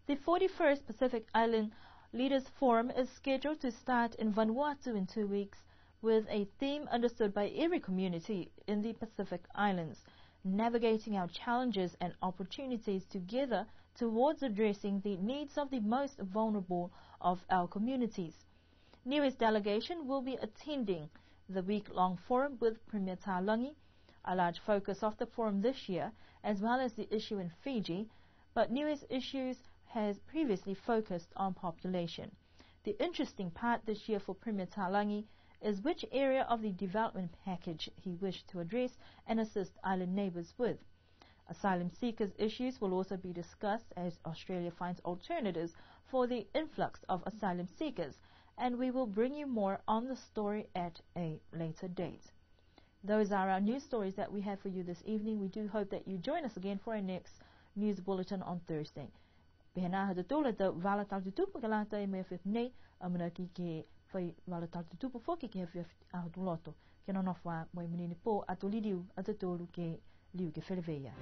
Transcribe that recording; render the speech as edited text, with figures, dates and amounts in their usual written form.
The 41st Pacific Island Leaders Forum is scheduled to start in Vanuatu in 2 weeks with a theme understood by every community in the Pacific Islands, navigating our challenges and opportunities together towards addressing the needs of the most vulnerable of our communities. Niue's delegation will be attending the week-long forum with Premier Talangi, a large focus of the forum this year, as well as the issue in Fiji, but Niue's issues has previously focused on population. The interesting part this year for Premier Talangi is which area of the development package he wished to address and assist island neighbours with. Asylum seekers' issues will also be discussed as Australia finds alternatives for the influx of asylum seekers, and we will bring you more on the story at a later date. Those are our news stories that we have for you this evening. We do hope that you join us again for our next news bulletin on Thursday. Behena ha tutula te wala tal tutupu ka lata e me whip nei amana ki ke whai wala tal tutupu whoki ke whip a tuloto ke nonofwa mo i menini po atolidiu atatolu ke liu ke whelewea.